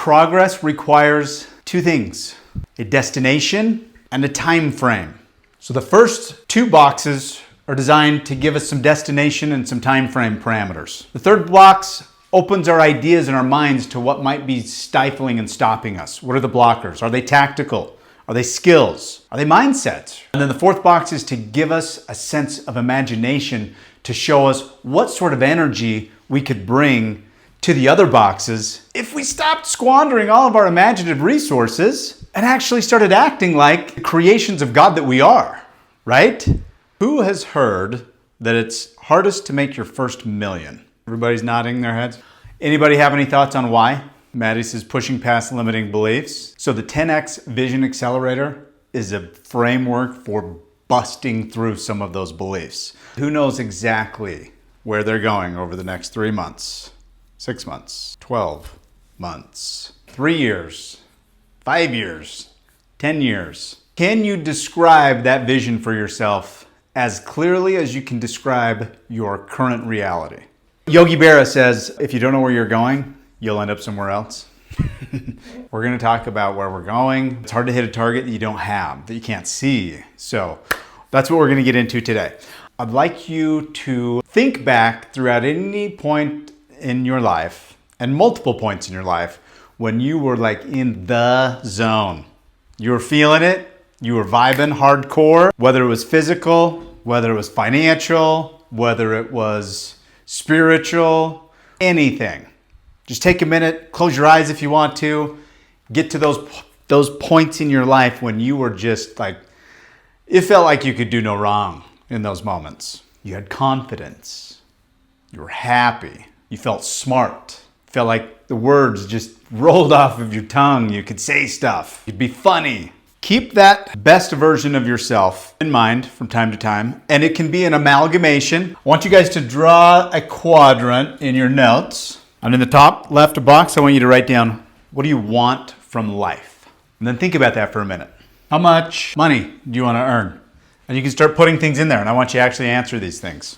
progress requires two things: a destination and a time frame. So the first two boxes are designed to give us some destination and some time frame parameters. The third box opens our ideas and our minds to what might be stifling and stopping us. What are the blockers? Are they tactical? Are they skills? Are they mindsets? And then the fourth box is to give us a sense of imagination to show us what sort of energy we could bring to the other boxes if we stopped squandering all of our imaginative resources and actually started acting like the creations of God that we are, right? Who has heard that it's hardest to make your first million? Everybody's nodding their heads. Anybody have any thoughts on why? Maddie says pushing past limiting beliefs. So the 10X Vision Accelerator is a framework for busting through some of those beliefs. Who knows exactly where they're going over the next 3 months, 6 months, 12 months, 3 years, 5 years, 10 years? Can you describe that vision for yourself as clearly as you can describe your current reality? Yogi Berra says, if you don't know where you're going, you'll end up somewhere else. We're going to talk about where we're going. It's hard to hit a target that you don't have, that you can't see. So that's what we're going to get into today. I'd like you to think back throughout any point in your life and multiple points in your life when you were like in the zone. You were feeling it. You were vibing hardcore, whether it was physical, whether it was financial, whether it was spiritual, anything. Just take a minute, close your eyes if you want to, get to those points in your life when you were just like, it felt like you could do no wrong in those moments. You had confidence. You were happy. You felt smart. Felt like the words just rolled off of your tongue. You could say stuff. You'd be funny. Keep that best version of yourself in mind from time to time, and it can be an amalgamation. I want you guys to draw a quadrant in your notes. And in the top left box, I want you to write down, what do you want from life? And then think about that for a minute. How much money do you want to earn? And you can start putting things in there, and I want you to actually answer these things.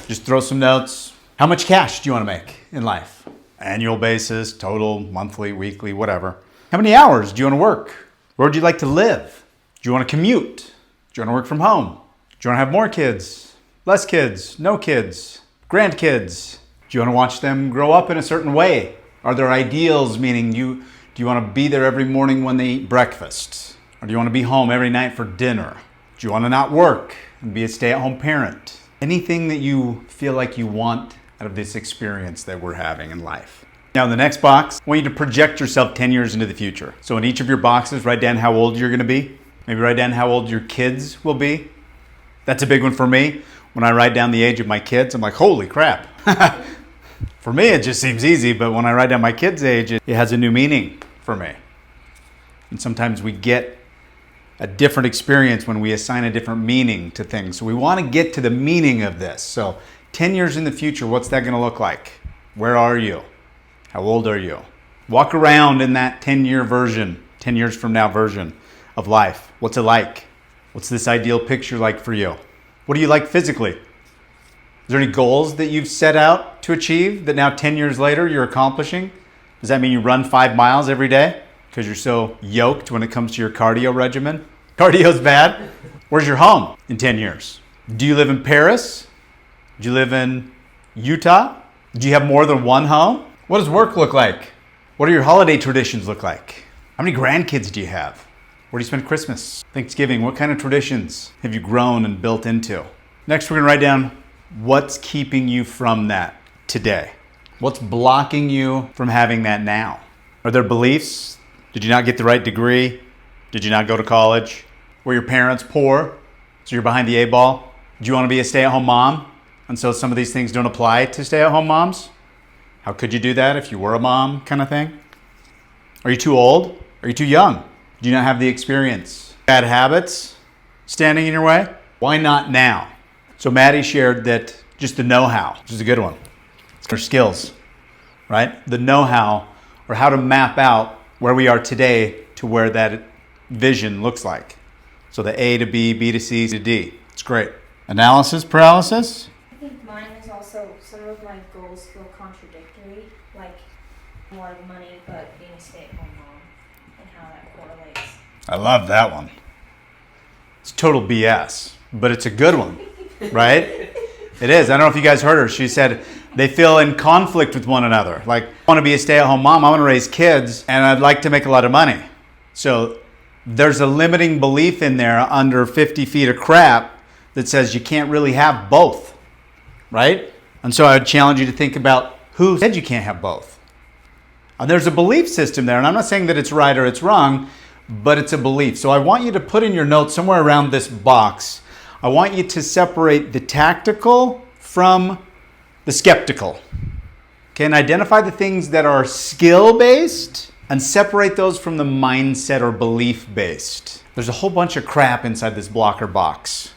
Just throw some notes. How much cash do you want to make in life? Annual basis, total, monthly, weekly, whatever. How many hours do you want to work? Where would you like to live? Do you want to commute? Do you want to work from home? Do you want to have more kids? Less kids? No kids? Grandkids? Do you want to watch them grow up in a certain way? Are there ideals, meaning do you want to be there every morning when they eat breakfast? Or do you want to be home every night for dinner? Do you want to not work and be a stay-at-home parent? Anything that you feel like you want out of this experience that we're having in life. Now in the next box, I want you to project yourself 10 years into the future. So in each of your boxes, write down how old you're going to be. Maybe write down how old your kids will be. That's a big one for me. When I write down the age of my kids, I'm like, holy crap. For me, it just seems easy, but when I write down my kid's age, it has a new meaning for me. And sometimes we get a different experience when we assign a different meaning to things. So we want to get to the meaning of this. So 10 years in the future, what's that going to look like? Where are you? How old are you? Walk around in that 10-year version, 10 years from now version of life. What's it like? What's this ideal picture like for you? What do you like physically? Is there any goals that you've set out to achieve that now 10 years later you're accomplishing? Does that mean you run 5 miles every day because you're so yoked when it comes to your cardio regimen? Cardio's bad. Where's your home in 10 years? Do you live in Paris? Do you live in Utah? Do you have more than one home? What does work look like? What do your holiday traditions look like? How many grandkids do you have? Where do you spend Christmas? Thanksgiving? What kind of traditions have you grown and built into? Next, we're going to write down what's keeping you from that today. What's blocking you from having that now? Are there beliefs? Did you not get the right degree? Did you not go to college? Were your parents poor? So you're behind the eight ball? Do you want to be a stay-at-home mom? And so some of these things don't apply to stay-at-home moms? How could you do that if you were a mom kind of thing? Are you too old? Are you too young? Do you not have the experience? Bad habits standing in your way? Why not now? So Maddie shared that just the know-how, which is a good one. It's our skills, right? The know-how or how to map out where we are today to where that vision looks like. So the A to B, B to C to D. It's great. Analysis paralysis? I think mine is also some of my goals feel contradictory. Like more money, but being a stay-at-home mom and how that correlates. I love that one. It's total BS, but it's a good one, right? It is. I don't know if you guys heard her. She said they feel in conflict with one another. Like, I want to be a stay-at-home mom, I want to raise kids, and I'd like to make a lot of money. So there's a limiting belief in there under 50 feet of crap that says you can't really have both, right? And so I would challenge you to think about who said you can't have both. And there's a belief system there, and I'm not saying that it's right or it's wrong, but it's a belief. So I want you to put in your notes somewhere around this box, I want you to separate the tactical from the skeptical. Okay, and identify the things that are skill-based and separate those from the mindset or belief-based. There's a whole bunch of crap inside this blocker box.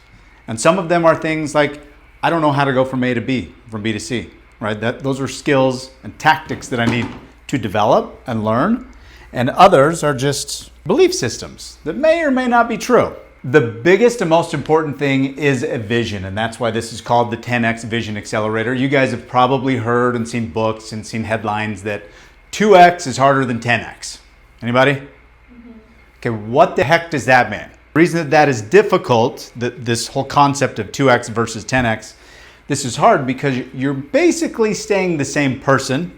And some of them are things like, I don't know how to go from A to B, from B to C, right? Those are skills and tactics that I need to develop and learn. And others are just belief systems that may or may not be true. The biggest and most important thing is a vision, and that's why this is called the 10X Vision Accelerator. You guys have probably heard and seen books and seen headlines that 2X is harder than 10X. Anybody? Mm-hmm. Okay, what the heck does that mean? The reason that is difficult, this whole concept of 2X versus 10X, this is hard because you're basically staying the same person.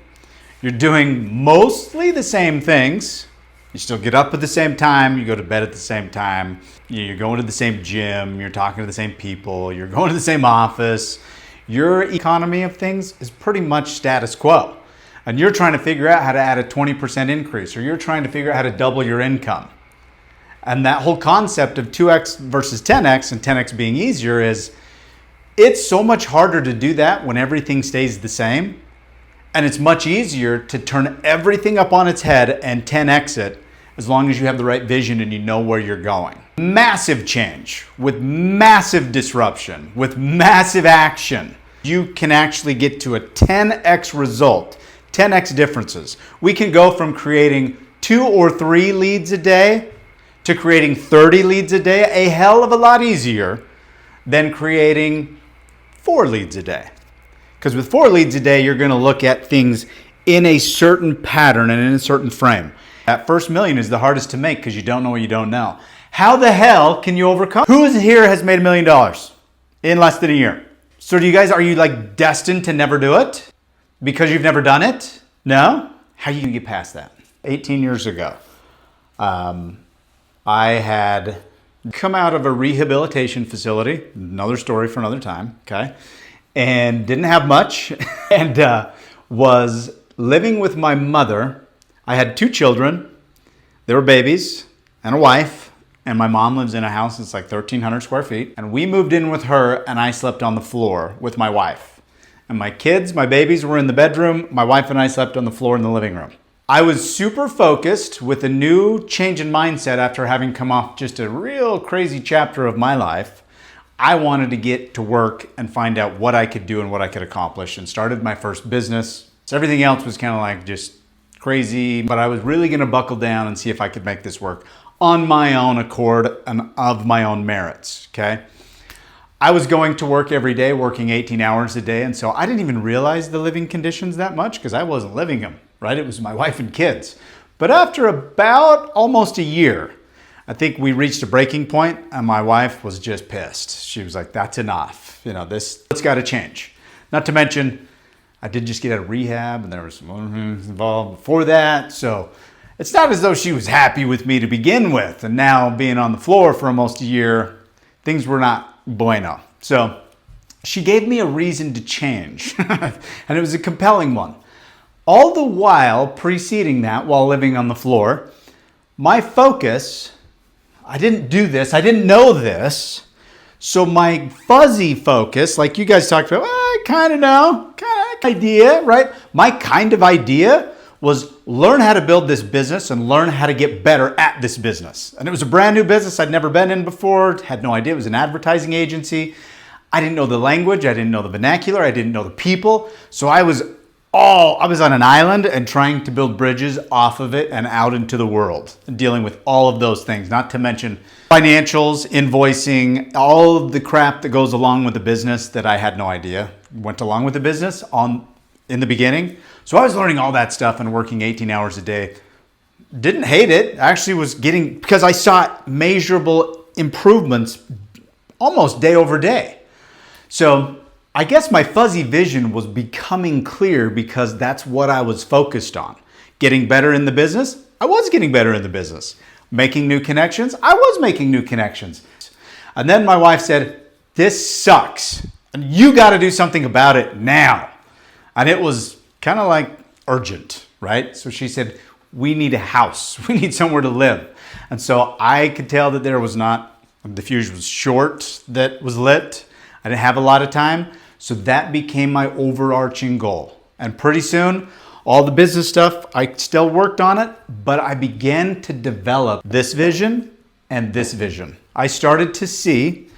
You're doing mostly the same things. You still get up at the same time, you go to bed at the same time, you're going to the same gym, you're talking to the same people, you're going to the same office. Your economy of things is pretty much status quo. And you're trying to figure out how to add a 20% increase, or you're trying to figure out how to double your income. And that whole concept of 2X versus 10X and 10X being easier is, it's so much harder to do that when everything stays the same. And it's much easier to turn everything up on its head and 10X it as long as you have the right vision and you know where you're going. Massive change with massive disruption, with massive action. You can actually get to a 10X result, 10X differences. We can go from creating 2 or 3 leads a day to creating 30 leads a day, a hell of a lot easier than creating 4 leads a day. Because with 4 leads a day, you're going to look at things in a certain pattern and in a certain frame. That first million is the hardest to make because you don't know what you don't know. How the hell can you overcome? Who is here has made $1 million in less than a year? So do you guys, are you like destined to never do it because you've never done it? No? How are you going to get past that? 18 years ago, I had come out of a rehabilitation facility, another story for another time, okay? And didn't have much and was living with my mother. I had 2 children. They were babies and a wife. And my mom lives in a house that's like 1,300 square feet. And we moved in with her and I slept on the floor with my wife. And my kids, my babies were in the bedroom. My wife and I slept on the floor in the living room. I was super focused with a new change in mindset after having come off just a real crazy chapter of my life. I wanted to get to work and find out what I could do and what I could accomplish, and started my first business. So everything else was kind of like just crazy, but I was really going to buckle down and see if I could make this work on my own accord and of my own merits, okay? I was going to work every day, working 18 hours a day, and so I didn't even realize the living conditions that much because I wasn't living them, right? It was my wife and kids. But after about almost a year, I think we reached a breaking point and my wife was just pissed. She was like, that's enough. It's got to change. Not to mention, I did just get out of rehab and there was some other things involved before that. So it's not as though she was happy with me to begin with. And now being on the floor for almost a year, things were not bueno. So she gave me a reason to change. And it was a compelling one. All the while preceding that, while living on the floor, my focus, I didn't do this, I didn't know this. So my fuzzy focus, like you guys talked about, I kind of know, kind of idea, right? My kind of idea was learn how to build this business and learn how to get better at this business. And it was a brand new business I'd never been in before, had no idea. It was an advertising agency. I didn't know the language, I didn't know the vernacular, I didn't know the people. So I was on an island and trying to build bridges off of it and out into the world, dealing with all of those things, not to mention financials, invoicing, all of the crap that goes along with the business that I had no idea went along with the business in the beginning. So I was learning all that stuff and working 18 hours a day. Didn't hate it. Actually was getting, because I saw measurable improvements almost day over day. So I guess my fuzzy vision was becoming clear because that's what I was focused on. Getting better in the business? I was getting better in the business. Making new connections? I was making new connections. And then my wife said, this sucks and you got to do something about it now. And it was kind of like urgent, right? So she said, we need a house. We need somewhere to live. And so I could tell that there was not, the fuse was short that was lit. I didn't have a lot of time. So that became my overarching goal. And pretty soon, all the business stuff, I still worked on it, but I began to develop this vision and this vision. I started to see,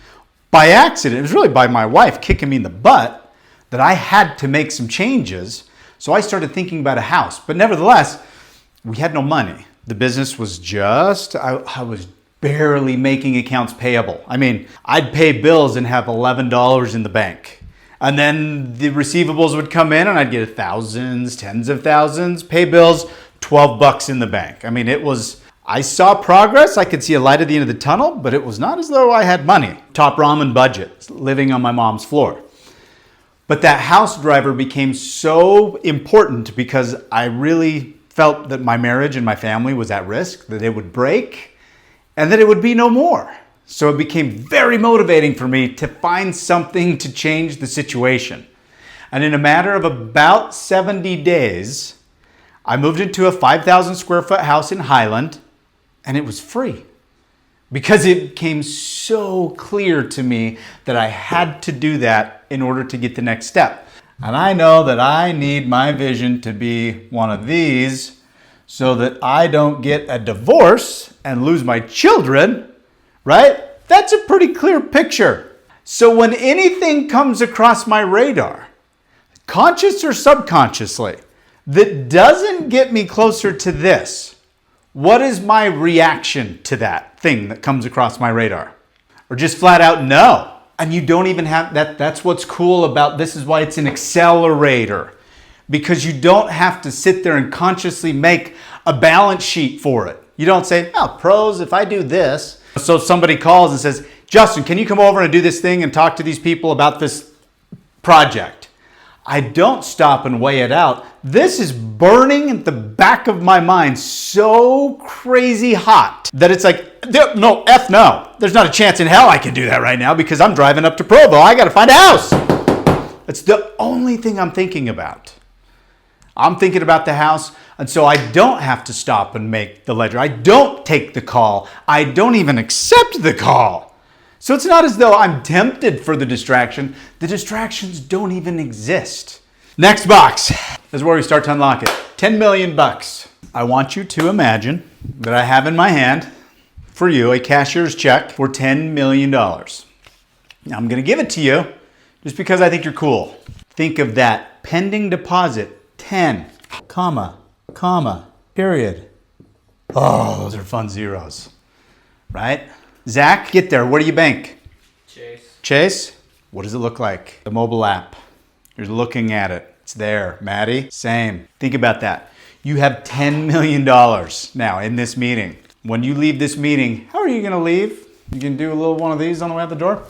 by accident, it was really by my wife kicking me in the butt, that I had to make some changes. So I started thinking about a house. But nevertheless, we had no money. The business was just, I was barely making accounts payable. I mean, I'd pay bills and have $11 in the bank. And then the receivables would come in and I'd get thousands, tens of thousands, pay bills, $12 in the bank. I mean, it was, I saw progress. I could see a light at the end of the tunnel, but it was not as though I had money. Top ramen budget, living on my mom's floor. But that house driver became so important because I really felt that my marriage and my family was at risk, that it would break and that it would be no more. So it became very motivating for me to find something to change the situation. And in a matter of about 70 days, I moved into a 5,000 square foot house in Highland, and it was free because it became so clear to me that I had to do that in order to get the next step. And I know that I need my vision to be one of these so that I don't get a divorce and lose my children, right? That's a pretty clear picture. So when anything comes across my radar, conscious or subconsciously, that doesn't get me closer to this, what is my reaction to that thing that comes across my radar? Or just flat out no. And you don't even have that. That's what's cool about this, is why it's an accelerator, because you don't have to sit there and consciously make a balance sheet for it. You don't say, oh, pros, if I do this. So somebody calls and says, Justin, can you come over and do this thing and talk to these people about this project? I don't stop and weigh it out. This is burning at the back of my mind so crazy hot that it's like, no, F no. There's not a chance in hell I can do that right now because I'm driving up to Provo. I got to find a house. It's the only thing I'm thinking about. I'm thinking about the house, and so I don't have to stop and make the ledger. I don't take the call. I don't even accept the call. So it's not as though I'm tempted for the distraction. The distractions don't even exist. Next box is where we start to unlock it. 10 million bucks. I want you to imagine that I have in my hand for you a cashier's check for $10 million. Now I'm going to give it to you just because I think you're cool. Think of that pending deposit, 10, comma, period. Oh, those are fun zeros, right? Zach, get there. Where do you bank? Chase? What does it look like? The mobile app. You're looking at it. It's there. Maddie, same. Think about that. You have $10 million now in this meeting. When you leave this meeting, how are you going to leave? You can do a little one of these on the way out the door.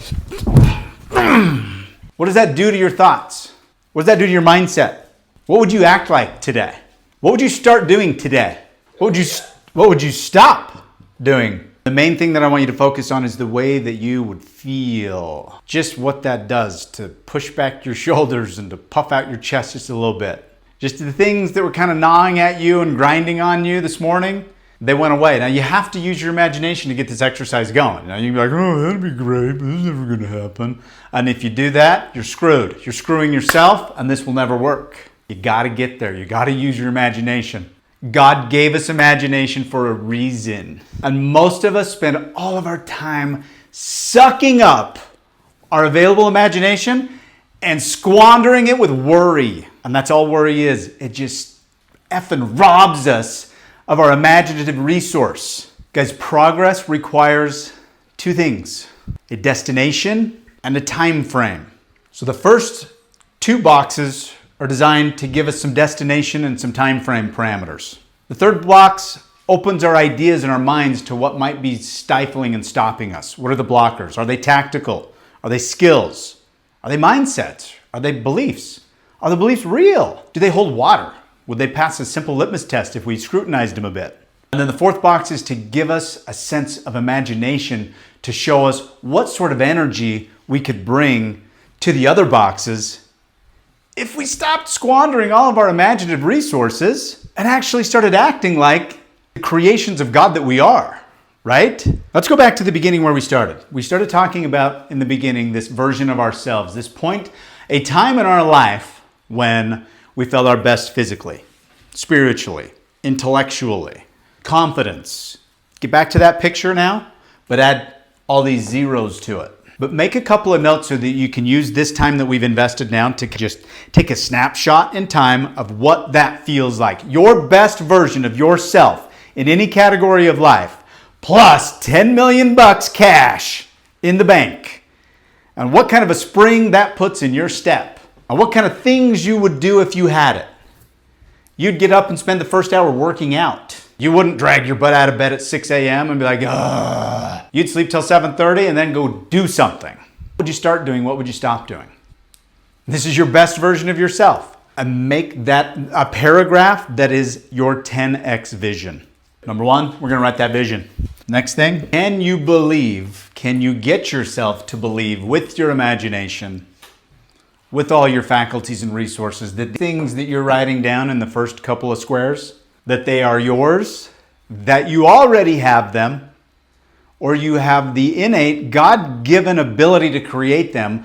What does that do to your thoughts? What does that do to your mindset? What would you act like today? What would you start doing today? What would you stop doing? The main thing that I want you to focus on is the way that you would feel. Just what that does to push back your shoulders and to puff out your chest just a little bit. Just the things that were kind of gnawing at you and grinding on you this morning, they went away. Now you have to use your imagination to get this exercise going. Now you can be like, oh, that'd be great, but this is never gonna happen. And if you do that, you're screwed. You're screwing yourself and this will never work. You gotta get there. You gotta use your imagination. God gave us imagination for a reason. And most of us spend all of our time sucking up our available imagination and squandering it with worry. And that's all worry is. It just effing robs us of our imaginative resource. Guys, progress requires two things: a destination and a time frame. So the first two boxes are designed to give us some destination and some time frame parameters. The third box opens our ideas and our minds to what might be stifling and stopping us. What are the blockers? Are they tactical? Are they skills? Are they mindsets? Are they beliefs? Are the beliefs real? Do they hold water? Would they pass a simple litmus test if we scrutinized them a bit? And then the fourth box is to give us a sense of imagination to show us what sort of energy we could bring to the other boxes if we stopped squandering all of our imaginative resources and actually started acting like the creations of God that we are, right? Let's go back to the beginning where we started. We started talking about, in the beginning, this version of ourselves, this point, a time in our life when we felt our best physically, spiritually, intellectually, confidence. Get back to that picture now, but add all these zeros to it. But make a couple of notes so that you can use this time that we've invested now to just take a snapshot in time of what that feels like. Your best version of yourself in any category of life, plus 10 million bucks cash in the bank. And what kind of a spring that puts in your step. And what kind of things you would do if you had it. You'd get up and spend the first hour working out. You wouldn't drag your butt out of bed at 6 a.m. and be like, ugh. You'd sleep till 7:30 and then go do something. What would you start doing? What would you stop doing? This is your best version of yourself. And make that a paragraph that is your 10x vision. Number one, we're going to write that vision. Next thing, can you believe, can you get yourself to believe with your imagination, with all your faculties and resources, that the things that you're writing down in the first couple of squares, that they are yours, that you already have them, or you have the innate God-given ability to create them,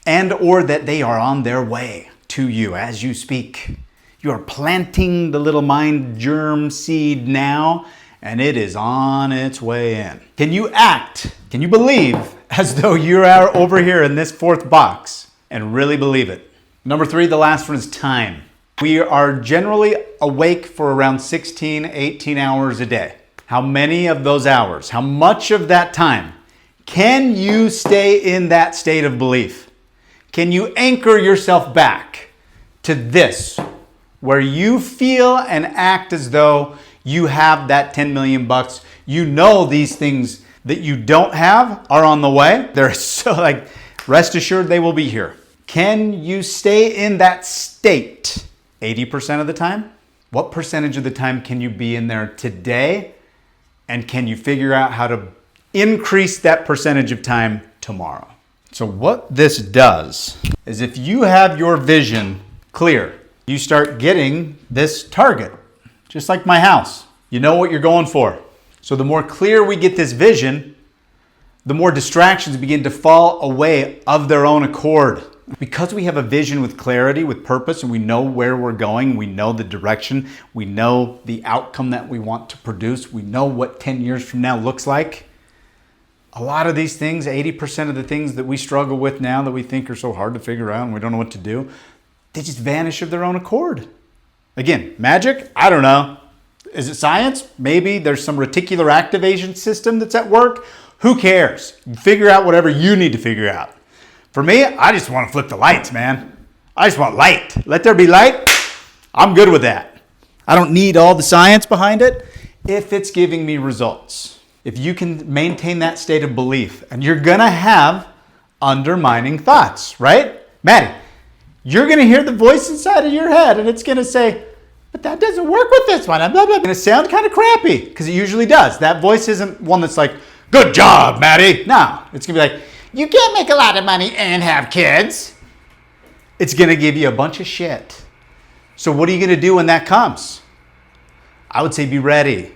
and or that they are on their way to you as you speak. You are planting the little mind germ seed now, and it is on its way in. Can you act? Can you believe as though you are over here in this fourth box and really believe it? Number three, the last one is time. We are generally awake for around 16, 18 hours a day. How many of those hours, how much of that time can you stay in that state of belief? Can you anchor yourself back to this, where you feel and act as though you have that 10 million bucks? You know these things that you don't have are on the way. They're so rest assured they will be here. Can you stay in that state 80% of the time? What percentage of the time can you be in there today? And can you figure out how to increase that percentage of time tomorrow? So what this does is if you have your vision clear, you start getting this target, just like my house. You know what you're going for. So the more clear we get this vision, the more distractions begin to fall away of their own accord. Because we have a vision with clarity, with purpose, and we know where we're going, we know the direction, we know the outcome that we want to produce, we know what 10 years from now looks like. A lot of these things, 80% of the things that we struggle with now that we think are so hard to figure out and we don't know what to do, they just vanish of their own accord. Again, magic? I don't know. Is it science? Maybe there's some reticular activation system that's at work. Who cares? You figure out whatever you need to figure out. For me, I just want to flip the lights, man. I just want light. Let there be light. I'm good with that. I don't need all the science behind it if it's giving me results. If you can maintain that state of belief, and you're going to have undermining thoughts, right? Maddie, you're going to hear the voice inside of your head, and it's going to say, but that doesn't work with this one. Blah, blah, blah. And it sounds kind of crappy, because it usually does. That voice isn't one that's like, good job, Maddie. No, it's going to be like, you can't make a lot of money and have kids. It's going to give you a bunch of shit. So what are you going to do when that comes? I would say be ready.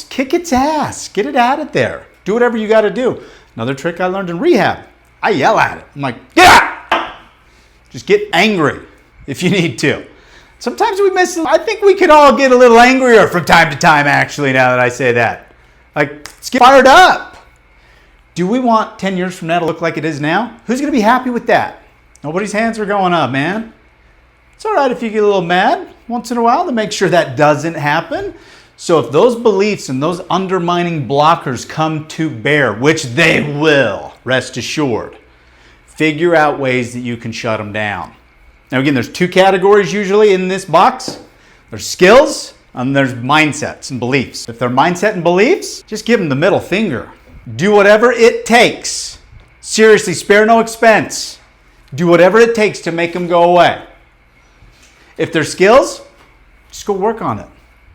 Kick its ass. Get it out of there. Do whatever you got to do. Another trick I learned in rehab. I yell at it. I'm like, get out! Just get angry if you need to. Sometimes we miss it. I think we could all get a little angrier from time to time, actually, now that I say that. Let's get fired up. Do we want 10 years from now to look like it is now? Who's going to be happy with that? Nobody's hands are going up, man. It's all right if you get a little mad once in a while to make sure that doesn't happen. So if those beliefs and those undermining blockers come to bear, which they will, rest assured, figure out ways that you can shut them down. Now again, there's two categories usually in this box. There's skills and there's mindsets and beliefs. If they're mindset and beliefs, just give them the middle finger. Do whatever it takes. Seriously, spare no expense. Do whatever it takes to make them go away. If they're skills, just go work on it.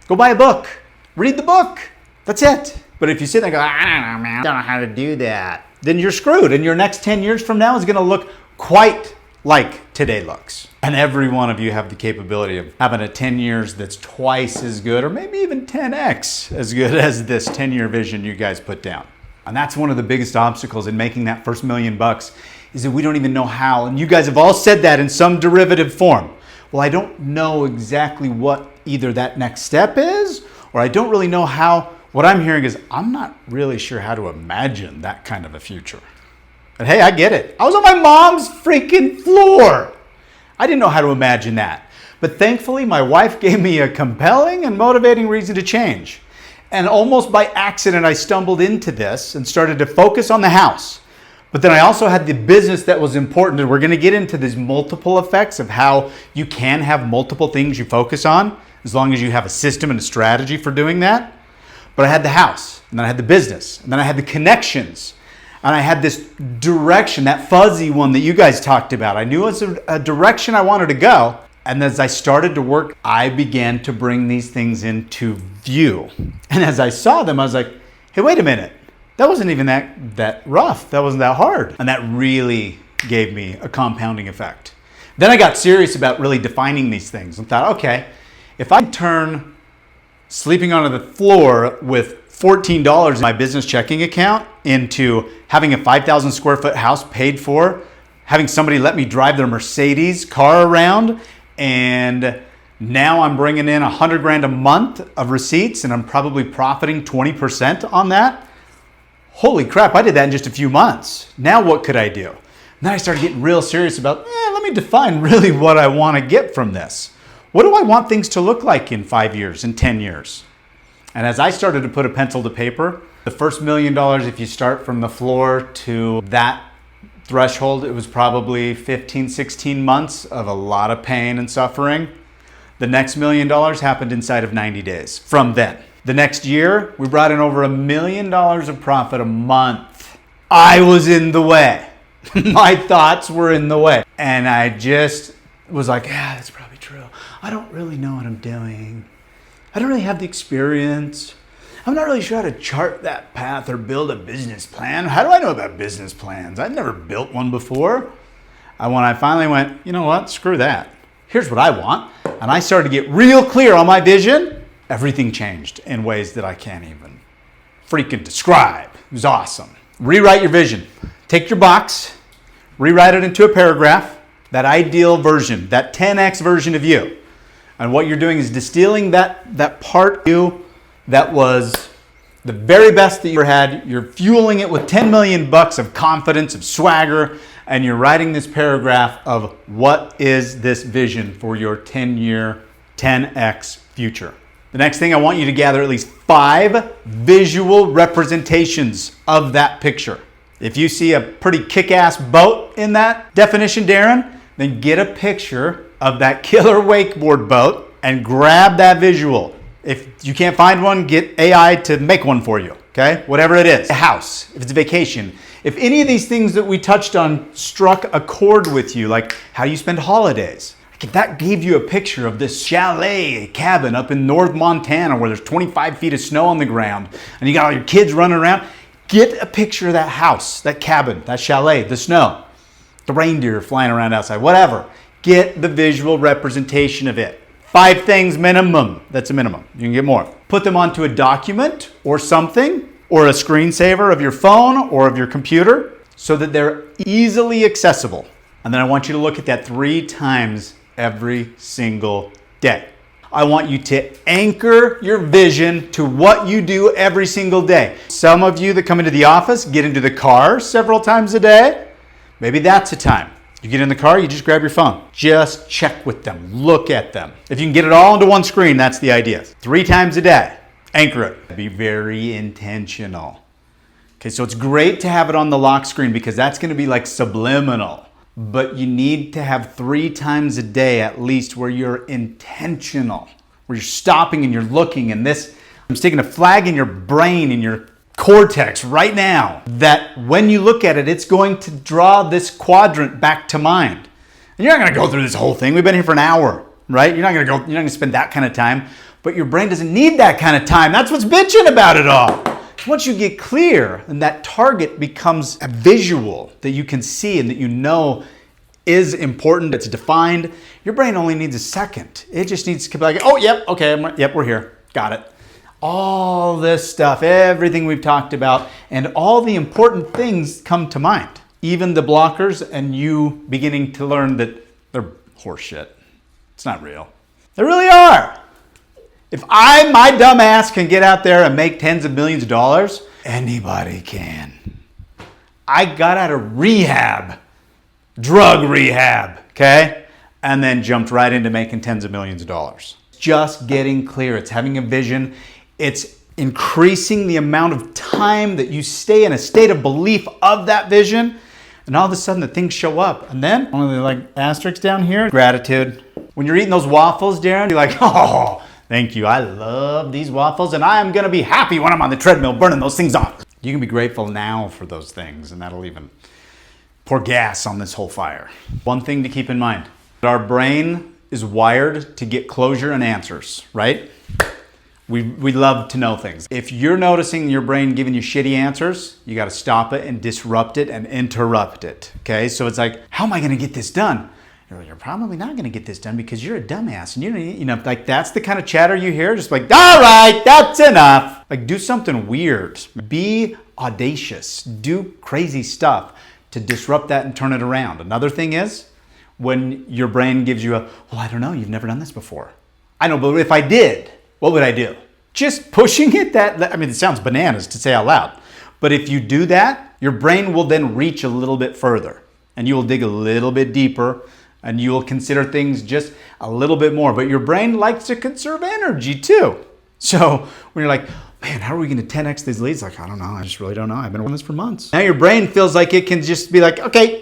Go buy a book. Read the book. That's it. But if you sit there and go, I don't know, man, I don't know how to do that, then you're screwed. And your next 10 years from now is going to look quite like today looks. And every one of you have the capability of having a 10 years that's twice as good, or maybe even 10x as good as this 10-year vision you guys put down. And that's one of the biggest obstacles in making that first $1 million is that we don't even know how. And you guys have all said that in some derivative form. Well, I don't know exactly what either that next step is, or I don't really know how. What I'm hearing is I'm not really sure how to imagine that kind of a future. And hey, I get it. I was on my mom's freaking floor. I didn't know how to imagine that. But thankfully, my wife gave me a compelling and motivating reason to change. And almost by accident, I stumbled into this and started to focus on the house. But then I also had the business that was important. And we're going to get into these multiple effects of how you can have multiple things you focus on, as long as you have a system and a strategy for doing that. But I had the house, and then I had the business, and then I had the connections. And I had this direction, that fuzzy one that you guys talked about. I knew it was a direction I wanted to go. And as I started to work, I began to bring these things into view. And as I saw them, I was like, hey, wait a minute. That wasn't even that rough. That wasn't that hard. And that really gave me a compounding effect. Then I got serious about really defining these things and thought, okay, if I turn sleeping on the floor with $14 in my business checking account into having a 5,000 square foot house paid for, having somebody let me drive their Mercedes car around, and now I'm bringing in $100,000 a month of receipts and I'm probably profiting 20% on that. Holy crap, I did that in just a few months. Now what could I do? And then I started getting real serious about, let me define really what I want to get from this. What do I want things to look like in 5 years, in 10 years? And as I started to put a pencil to paper, the first $1 million, if you start from the floor to that threshold, it was probably 15, 16 months of a lot of pain and suffering. The next $1 million happened inside of 90 days from then. The next year, we brought in over $1 million of profit a month. I was in the way. My thoughts were in the way. And I just was like, yeah, that's probably true. I don't really know what I'm doing. I don't really have the experience. I'm not really sure how to chart that path or build a business plan. How do I know about business plans? I've never built one before. And when I finally went, you know what, screw that. Here's what I want. And I started to get real clear on my vision. Everything changed in ways that I can't even freaking describe. It was awesome. Rewrite your vision. Take your box, rewrite it into a paragraph, that ideal version, that 10x version of you. And what you're doing is distilling that part of you that was the very best that you ever had. You're fueling it with $10 million of confidence, of swagger, and you're writing this paragraph of what is this vision for your 10-year, 10x future. The next thing, I want you to gather at least 5 visual representations of that picture. If you see a pretty kick-ass boat in that definition, Darren, then get a picture of that killer wakeboard boat and grab that visual. If you can't find one, get AI to make one for you, okay? Whatever it is. A house, if it's a vacation. If any of these things that we touched on struck a chord with you, like how you spend holidays, if that gave you a picture of this chalet cabin up in North Montana where there's 25 feet of snow on the ground and you got all your kids running around, get a picture of that house, that cabin, that chalet, the snow, the reindeer flying around outside, whatever. Get the visual representation of it. 5 things minimum. That's a minimum. You can get more. Put them onto a document or something, or a screensaver of your phone or of your computer so that they're easily accessible. And then I want you to look at that 3 times every single day. I want you to anchor your vision to what you do every single day. Some of you that come into the office get into the car several times a day. Maybe that's a time. You get in the car, you just grab your phone. Just check with them. Look at them. If you can get it all into one screen, that's the idea. 3 times a day. Anchor it. Be very intentional. Okay, so it's great to have it on the lock screen because that's going to be like subliminal. but you need to have 3 times a day at least where you're intentional, where you're stopping and you're looking, and this, I'm sticking a flag in your brain, in your cortex right now, that when you look at it, it's going to draw this quadrant back to mind. And you're not going to go through this whole thing. We've been here for an hour, right? You're not going to spend that kind of time, but your brain doesn't need that kind of time. That's what's bitching about it all. Once you get clear and that target becomes a visual that you can see and that you know is important, it's defined, your brain only needs a second. It just needs to be like, oh, yep, okay, yep, we're here, got it. All this stuff, everything we've talked about, and all the important things come to mind. Even the blockers, and you beginning to learn that they're horseshit. It's not real. They really are. If my dumb ass can get out there and make tens of millions of dollars, anybody can. I got out of rehab, drug rehab, okay? And then jumped right into making tens of millions of dollars. Just getting clear. It's having a vision. It's increasing the amount of time that you stay in a state of belief of that vision. And all of a sudden the things show up. And then one of the like asterisks down here, gratitude. When you're eating those waffles, Darren, you're like, oh, thank you. I love these waffles, and I'm going to be happy when I'm on the treadmill burning those things on. You can be grateful now for those things, and that'll even pour gas on this whole fire. One thing to keep in mind, our brain is wired to get closure and answers, right? We love to know things. If you're noticing your brain giving you shitty answers, you got to stop it and disrupt it and interrupt it, okay? So it's like, how am I going to get this done? You're probably not going to get this done because you're a dumbass. And you know, like that's the kind of chatter you hear. Just like, all right, that's enough. Like do something weird. Be audacious. Do crazy stuff to disrupt that and turn it around. Another thing is when your brain gives you well, I don't know, you've never done this before. I know, but if I did, what would I do? Just pushing it I mean, it sounds bananas to say out loud. But if you do that, your brain will then reach a little bit further and you will dig a little bit deeper. And you will consider things just a little bit more. But your brain likes to conserve energy too. So when you're like, man, how are we going to 10x these leads? Like, I don't know. I just really don't know. I've been on this for months. Now your brain feels like it can just be like, okay,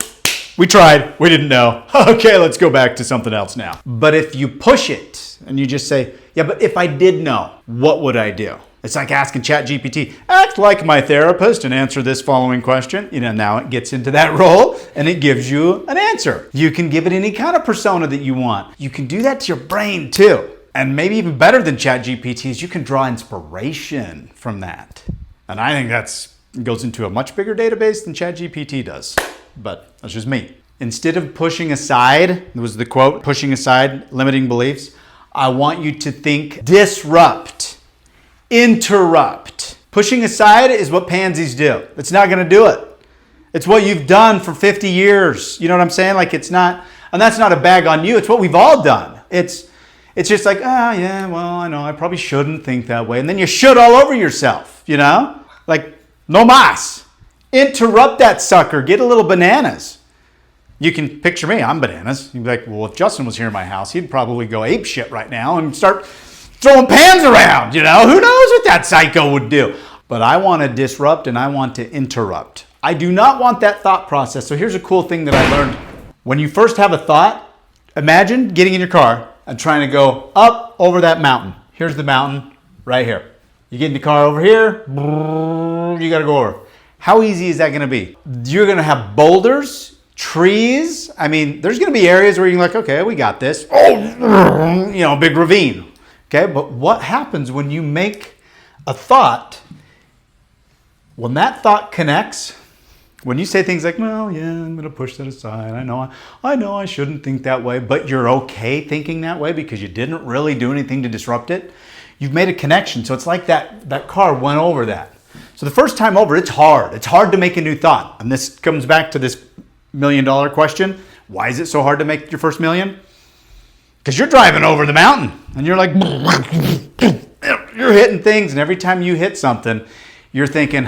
we tried. We didn't know. Okay, let's go back to something else now. But if you push it and you just say, yeah, but if I did know, what would I do? It's like asking ChatGPT, act like my therapist and answer this following question. You know, now it gets into that role and it gives you an answer. You can give it any kind of persona that you want. You can do that to your brain too. And maybe even better than ChatGPT is you can draw inspiration from that. And I think that goes into a much bigger database than ChatGPT does. But that's just me. Instead of pushing aside, it was the quote, pushing aside limiting beliefs, I want you to think disrupt. Interrupt. Pushing aside is what pansies do. It's not going to do it. It's what you've done for 50 years. You know what I'm saying? Like it's not, and that's not a bag on you. It's what we've all done. It's just like, yeah, well, I know I probably shouldn't think that way. And then you should all over yourself, you know? Like, no mas. Interrupt that sucker. Get a little bananas. You can picture me. I'm bananas. You'd be like, well, if Justin was here in my house, he'd probably go ape shit right now and start throwing pans around, you know? Who knows what that psycho would do? But I want to disrupt and I want to interrupt. I do not want that thought process. So here's a cool thing that I learned. When you first have a thought, imagine getting in your car and trying to go up over that mountain. Here's the mountain right here. You get in the car over here, you got to go over. How easy is that going to be? You're going to have boulders, trees. I mean, there's going to be areas where you're like, okay, we got this. Oh, you know, big ravine. Okay, but what happens when you make a thought, when that thought connects, when you say things like, well, yeah, I'm going to push that aside. I know I shouldn't think that way, but you're okay thinking that way because you didn't really do anything to disrupt it. You've made a connection. So it's like that car went over that. So the first time over, it's hard. It's hard to make a new thought. And this comes back to this $1 million question. Why is it so hard to make your first million? Because you're driving over the mountain and you're like, you're hitting things. And every time you hit something, you're thinking,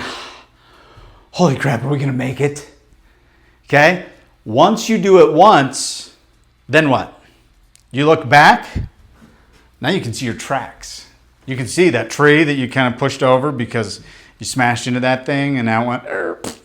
holy crap, are we going to make it? Okay. Once you do it once, then what? You look back. Now you can see your tracks. You can see that tree that you kind of pushed over because you smashed into that thing and now it went,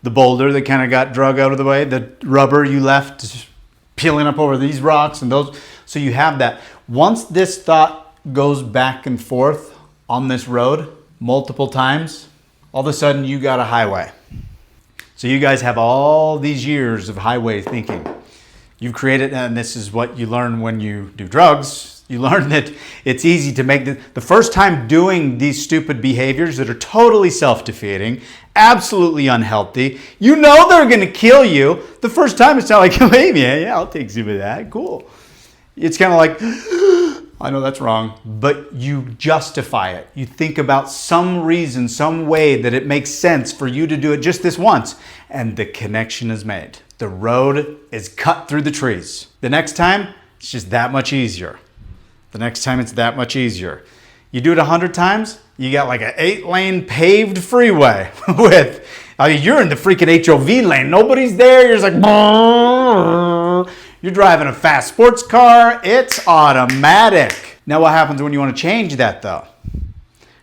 the boulder that kind of got drug out of the way, the rubber you left peeling up over these rocks and those. So you have that. Once this thought goes back and forth on this road multiple times, all of a sudden you got a highway. So you guys have all these years of highway thinking. You've created, and this is what you learn when you do drugs. You learn that it's easy to make the first time doing these stupid behaviors that are totally self-defeating, absolutely unhealthy. You know they're going to kill you. The first time it's not like, hey man, yeah, I'll take some of that. Cool. It's kind of like, I know that's wrong, but you justify it. You think about some reason, some way that it makes sense for you to do it just this once, and the connection is made. The road is cut through the trees. The next time, it's just that much easier. The next time, it's that much easier. You do it 100 times, you got like an 8-lane paved freeway with, I mean, you're in the freaking HOV lane. Nobody's there. You're just like, brrr. You're driving a fast sports car. It's automatic. Now what happens when you want to change that though?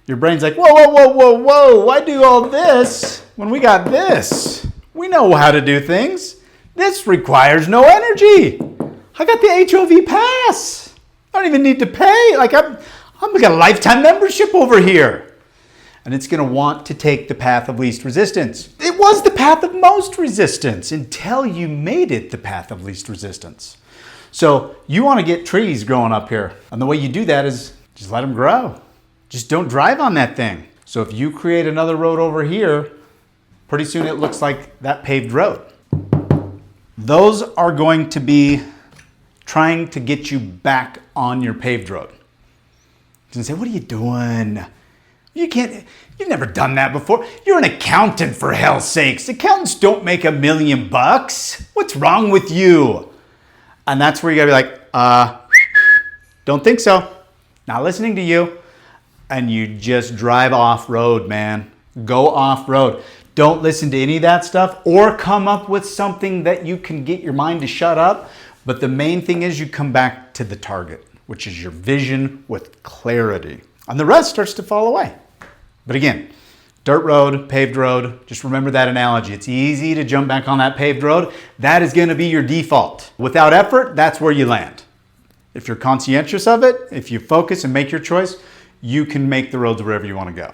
Your brain's like, whoa, whoa, whoa, whoa, whoa. Why do all this when we got this? We know how to do things. This requires no energy. I got the HOV pass. I don't even need to pay. Like I'm got a lifetime membership over here. And it's going to want to take the path of least resistance. It was the path of most resistance until you made it the path of least resistance. So you want to get trees growing up here. And the way you do that is just let them grow. Just don't drive on that thing. So if you create another road over here, pretty soon it looks like that paved road. Those are going to be trying to get you back on your paved road. You're going to say, what are you doing? You've never done that before. You're an accountant, for hell's sakes. Accountants don't make $1 million. What's wrong with you? And that's where you gotta be like, don't think so. Not listening to you. And you just drive off road, man. Go off road. Don't listen to any of that stuff or come up with something that you can get your mind to shut up. But the main thing is you come back to the target, which is your vision with clarity. And the rest starts to fall away. But again, dirt road, paved road, just remember that analogy. It's easy to jump back on that paved road. That is going to be your default. Without effort, that's where you land. If you're conscientious of it, if you focus and make your choice, you can make the roads wherever you want to go.